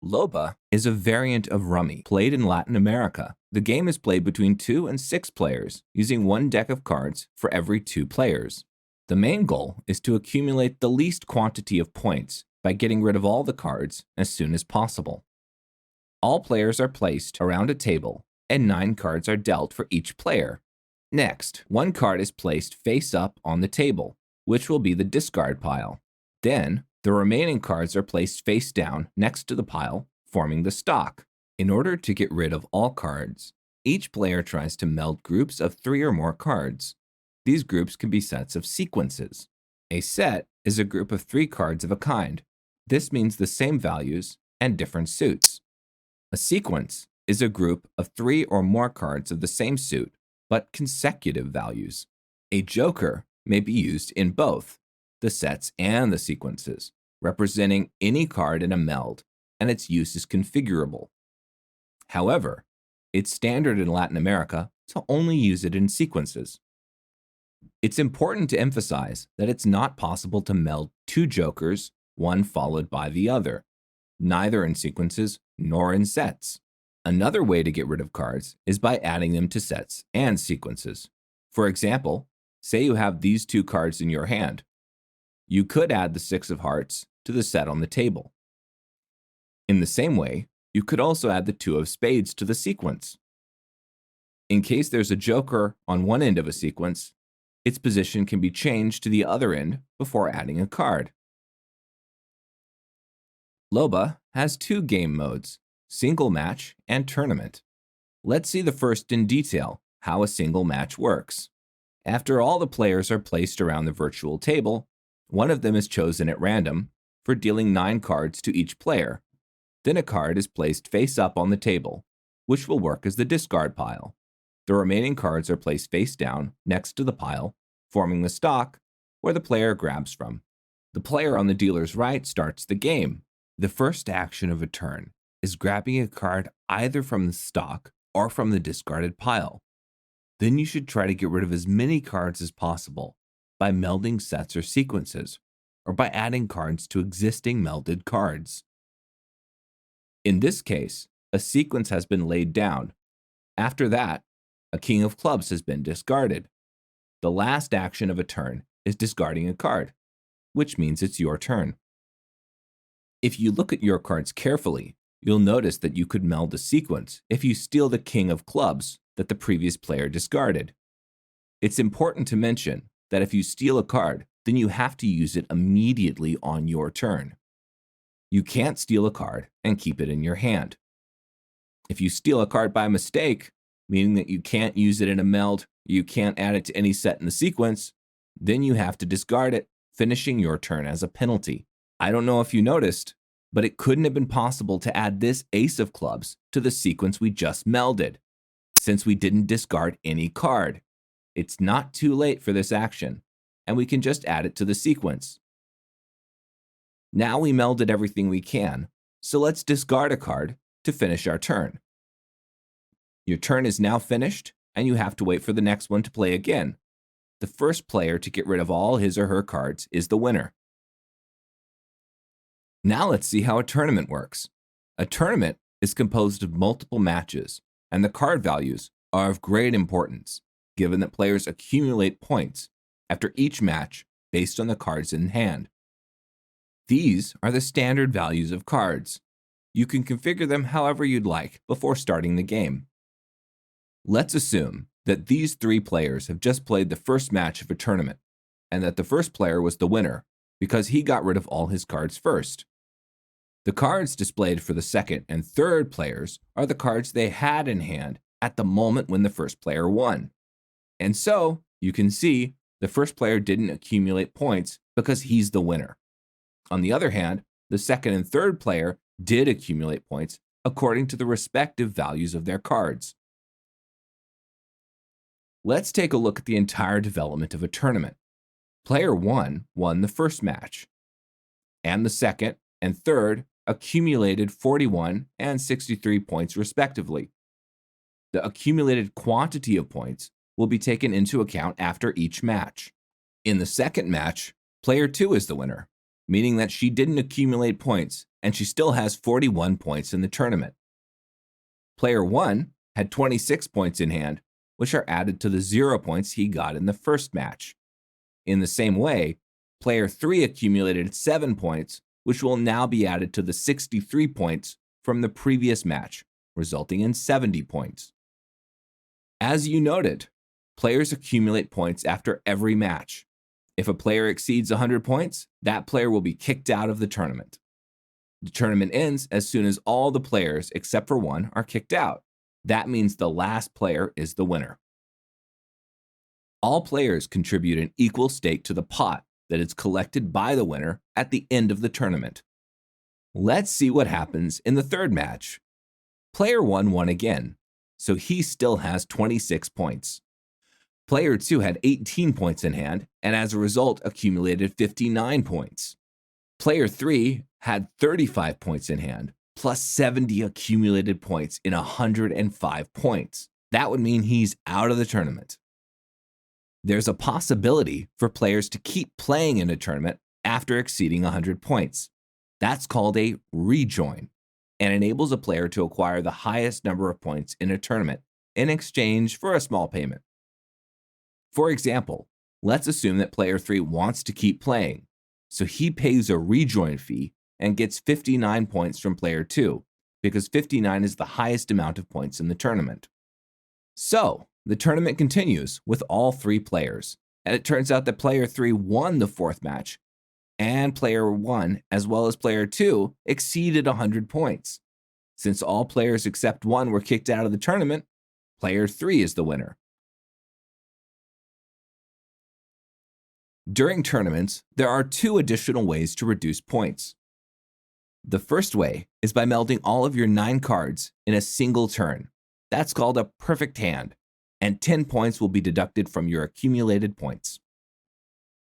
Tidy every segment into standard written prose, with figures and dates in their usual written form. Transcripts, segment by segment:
Loba is a variant of Rummy played in Latin America. The game is played between 2 and 6 players, using one deck of cards for every 2 players. The main goal is to accumulate the least quantity of points by getting rid of all the cards as soon as possible. All players are placed around a table, and 9 cards are dealt for each player. Next, one card is placed face up on the table, which will be the discard pile. Then, the remaining cards are placed face down next to the pile, forming the stock. In order to get rid of all cards, each player tries to meld groups of 3 or more cards. These groups can be sets of sequences. A set is a group of 3 cards of a kind. This means the same values and different suits. A sequence is a group of 3 or more cards of the same suit, but consecutive values. A joker may be used in both the sets and the sequences, representing any card in a meld, and its use is configurable. However, it's standard in Latin America to only use it in sequences. It's important to emphasize that it's not possible to meld 2 jokers, one followed by the other, neither in sequences nor in sets. Another way to get rid of cards is by adding them to sets and sequences. For example, say you have these 2 cards in your hand. You could add the 6 of hearts to the set on the table. In the same way, you could also add the 2 of spades to the sequence. In case there's a joker on one end of a sequence, its position can be changed to the other end before adding a card. Loba has 2 game modes, single match and tournament. Let's see the first in detail, how a single match works. After all the players are placed around the virtual table, one of them is chosen at random for dealing 9 cards to each player. Then a card is placed face up on the table, which will work as the discard pile. The remaining cards are placed face down next to the pile, forming the stock where the player grabs from. The player on the dealer's right starts the game. The first action of a turn is grabbing a card either from the stock or from the discarded pile. Then you should try to get rid of as many cards as possible by melding sets or sequences, or by adding cards to existing melded cards. In this case, a sequence has been laid down. After that, a king of clubs has been discarded. The last action of a turn is discarding a card, which means it's your turn. If you look at your cards carefully, you'll notice that you could meld a sequence if you steal the king of clubs that the previous player discarded. It's important to mention that if you steal a card, then you have to use it immediately on your turn. You can't steal a card and keep it in your hand. If you steal a card by mistake, meaning that you can't use it in a meld, you can't add it to any set in the sequence, then you have to discard it, finishing your turn as a penalty. I don't know if you noticed, but it couldn't have been possible to add this ace of clubs to the sequence we just melded, since we didn't discard any card. It's not too late for this action, and we can just add it to the sequence. Now we melded everything we can, so let's discard a card to finish our turn. Your turn is now finished, and you have to wait for the next one to play again. The first player to get rid of all his or her cards is the winner. Now let's see how a tournament works. A tournament is composed of multiple matches, and the card values are of great importance, given that players accumulate points after each match based on the cards in hand. These are the standard values of cards. You can configure them however you'd like before starting the game. Let's assume that these 3 players have just played the first match of a tournament, and that the first player was the winner because he got rid of all his cards first. The cards displayed for the second and third players are the cards they had in hand at the moment when the first player won. And so, you can see, the first player didn't accumulate points because he's the winner. On the other hand, the second and third player did accumulate points according to the respective values of their cards. Let's take a look at the entire development of a tournament. Player 1 won the first match, and the second and third accumulated 41 and 63 points respectively. The accumulated quantity of points will be taken into account after each match. In the second match, player 2 is the winner, meaning that she didn't accumulate points and she still has 41 points in the tournament. Player 1 had 26 points in hand, which are added to the 0 points he got in the first match. In the same way, Player 3 accumulated 7 points, which will now be added to the 63 points from the previous match, resulting in 70 points. As you noted, players accumulate points after every match. If a player exceeds 100 points, that player will be kicked out of the tournament. The tournament ends as soon as all the players, except for one, are kicked out. That means the last player is the winner. All players contribute an equal stake to the pot that is collected by the winner at the end of the tournament. Let's see what happens in the third match. Player 1 won again, so he still has 26 points. Player 2 had 18 points in hand, and as a result accumulated 59 points. Player 3 had 35 points in hand, plus 70 accumulated points in 105 points. That would mean he's out of the tournament. There's a possibility for players to keep playing in a tournament after exceeding 100 points. That's called a rejoin, and enables a player to acquire the highest number of points in a tournament in exchange for a small payment. For example, let's assume that player 3 wants to keep playing, so he pays a rejoin fee and gets 59 points from player 2, because 59 is the highest amount of points in the tournament. So, the tournament continues with all 3 players, and it turns out that player 3 won the 4th match, and player 1, as well as player 2, exceeded 100 points. Since all players except 1 were kicked out of the tournament, player 3 is the winner. During tournaments, there are 2 additional ways to reduce points. The first way is by melding all of your 9 cards in a single turn. That's called a perfect hand, and 10 points will be deducted from your accumulated points.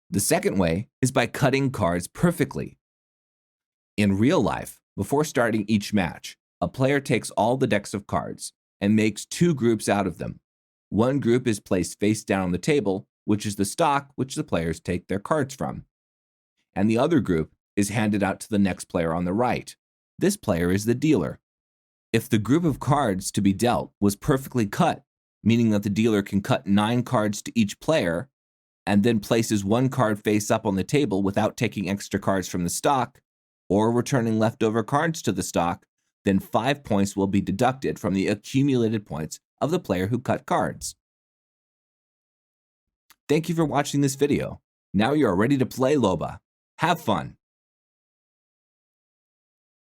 The second way is by cutting cards perfectly. In real life, before starting each match, a player takes all the decks of cards and makes 2 groups out of them. One group is placed face down on the table, which is the stock which the players take their cards from. And the other group is handed out to the next player on the right. This player is the dealer. If the group of cards to be dealt was perfectly cut, meaning that the dealer can cut 9 cards to each player, and then places 1 card face up on the table without taking extra cards from the stock, or returning leftover cards to the stock, then 5 points will be deducted from the accumulated points of the player who cut cards. Thank you for watching this video. Now you are ready to play Loba. Have fun!